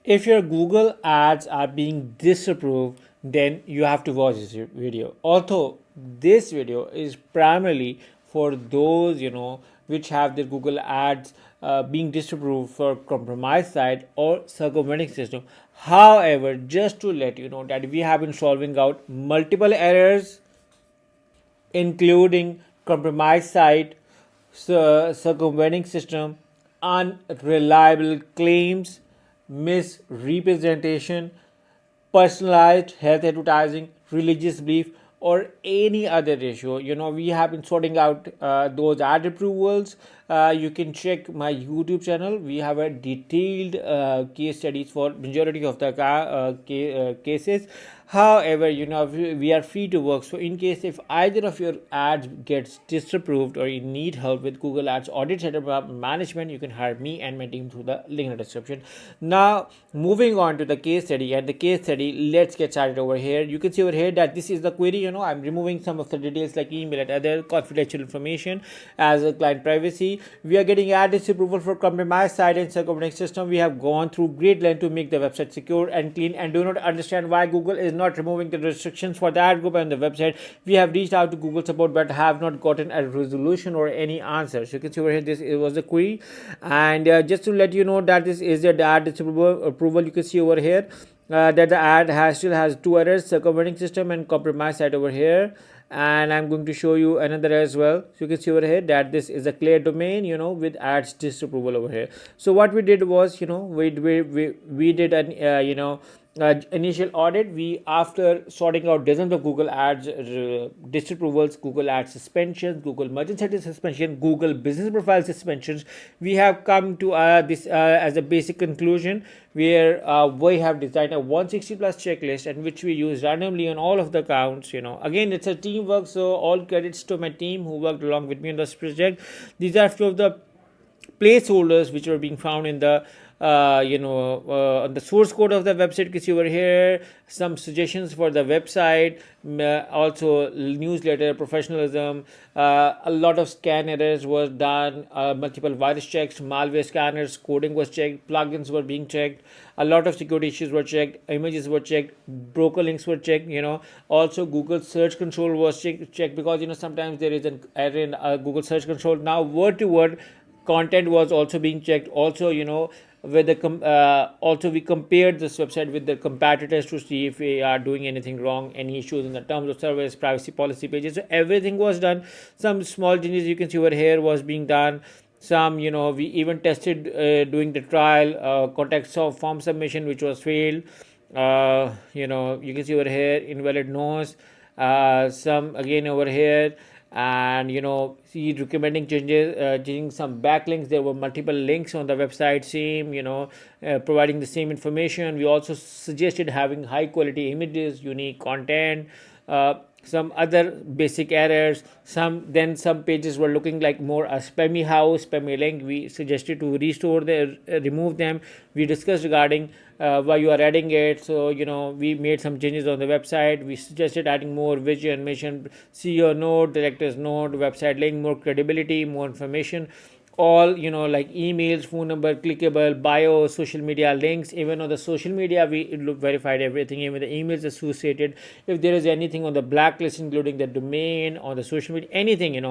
If your Google ads are being disapproved, then you have to watch this video. Although this video is primarily for those which have their Google ads being disapproved for compromised site or circumventing system. However, just to let you know that we have been solving out multiple errors, including compromised site, circumventing system, unreliable claims, misrepresentation, personalized health advertising, religious belief, or any other issue. We have been sorting out those ad approvals. You can check my YouTube channel. We have a detailed case studies for majority of the cases. However, we are free to work. So in case if either of your ads gets disapproved or you need help with Google Ads audit setup management, you can hire me and my team through the link in the description. Now moving on to the case study, and the case study, let's get started over here. You can see over here that this is the query. I'm removing some of the details like email and other confidential information as a client privacy. We are getting ad disapproval for compromised site and circumventing system. We have gone through great length to make the website secure and clean, and do not understand why Google is not removing the restrictions for the ad group on the website. We have reached out to Google support but have not gotten a resolution or any answer. So you can see over here this was the query, and just to let you know that this is the ad disapproval. You can see over here that the ad still has two errors: circumventing system and compromised site over here. And I'm going to show you another as well. So you can see over here that this is a clear domain, with ads disapproval over here. So what we did was, we did an initial audit. We, after sorting out dozens of Google ads disapprovals, Google ads suspensions, Google merchant setting suspension, Google business profile suspensions, we have come to this as a basic conclusion, where we have designed a 160 plus checklist, and which we use randomly on all of the accounts. Again, it's a teamwork, so all credits to my team who worked along with me on this project. These are few of the placeholders which were being found in the on the source code of the website. You can see over here some suggestions for the website, also newsletter professionalism. A lot of scan errors was done, multiple virus checks, malware scanners, coding was checked, plugins were being checked, a lot of security issues were checked, images were checked, broker links were checked. Also Google search control was checked, because sometimes there is an error in Google search control. Now word to word content was also being checked. Also, with the also we compared this website with the competitors to see if we are doing anything wrong, any issues in the terms of service, privacy policy pages. So everything was done. Some small changes you can see over here was being done. Some, we even tested doing the trial contact form submission, which was failed. You can see over here invalid no's. Some again over here, and see recommending changing some backlinks. There were multiple links on the website, same, providing the same information. We also suggested having high quality images, unique content, some other basic errors. Some pages were looking like more a spammy house, spammy link. We suggested to restore remove them. We discussed regarding why you are adding it. So we made some changes on the website. We suggested adding more visual animation, CEO note, director's note, website link, more credibility, more information, all like emails, phone number, clickable, bio, social media links. Even on the social media we verified everything, even the emails associated. If there is anything on the blacklist, including the domain on the social media, anything,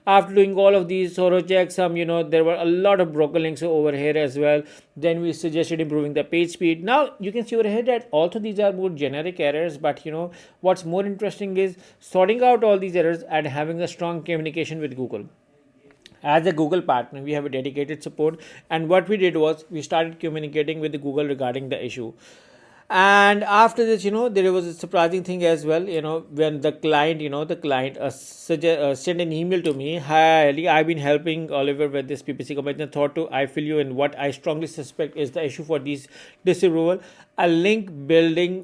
after doing all of these thorough checks, some there were a lot of broker links over here as well. Then we suggested improving the page speed. Now you can see over here that also these are more generic errors, but what's more interesting is sorting out all these errors and having a strong communication with Google. As a Google partner, we have a dedicated support, and what we did was we started communicating with the Google regarding the issue. And after this, there was a surprising thing as well. When the client sent an email to me: "Hi Ali, I've been helping Oliver with this PPC complaint. Thought to I fill you in what I strongly suspect is the issue for these disapproval. A link building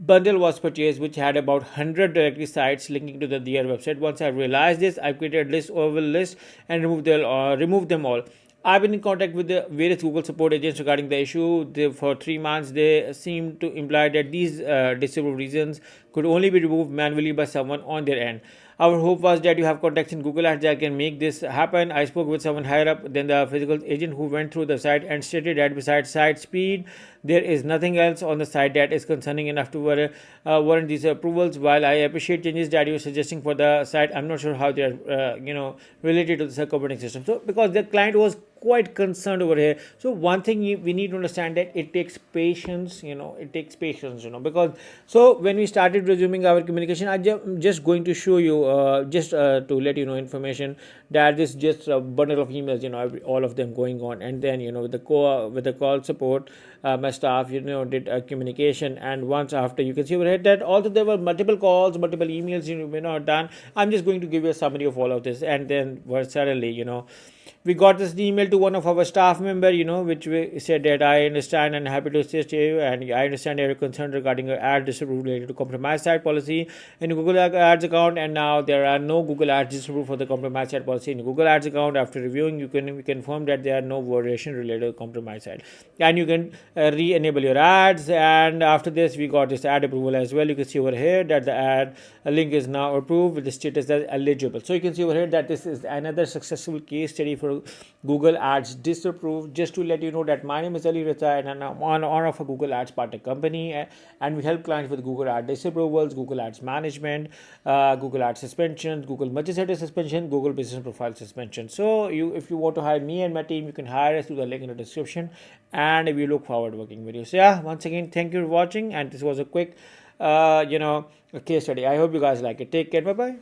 bundle was purchased which had about 100 directory sites linking to their website. Once I realized this, I created a list over list and removed them all. I've been in contact with the various Google support agents regarding the issue. For 3 months, they seem to imply that these disapproved reasons could only be removed manually by someone on their end. Our hope was that you have contacts in Google Ads that can make this happen. I spoke with someone higher up than the physical agent who went through the site and stated that besides site speed, there is nothing else on the site that is concerning enough to warrant these approvals. While I appreciate changes that you're suggesting for the site, I'm not sure how they are, related to the circumventing system. So because the client was quite concerned over here. So one thing we need to understand that it takes patience. It takes patience. Because so when we started resuming our communication, I'm just going to show you, just to let you know information that this just a bundle of emails. All of them going on, and then with the call support, my staff did a communication, and once after you can see over here that although there were multiple calls, multiple emails may not done. I'm just going to give you a summary of all of this, and then suddenly we got this email to one of our staff member, which we said that I understand and happy to assist you, and I understand your concern regarding your ad disapproved related to compromised site policy in Google Ads account, and now there are no Google Ads disapproved for the compromised site policy in Google Ads account. After reviewing, we confirm that there are no variation related to compromised site, and you can re-enable your ads. And after this, we got this ad approval as well. You can see over here that the ad link is now approved with the status as eligible. So you can see over here that this is another successful case study for Google Ads Disapproved. Just to let you know that my name is Ali Raza, and I'm on honor of a Google Ads partner company, and we help clients with Google Ads Disapprovals, Google Ads Management, Google Ads Suspension, Google Multi-Site Suspension, Google Business Profile Suspension. So if you want to hire me and my team, you can hire us through the link in the description, and we look forward to working with you. So yeah, once again, thank you for watching, and this was a quick, case study. I hope you guys like it. Take care. Bye bye.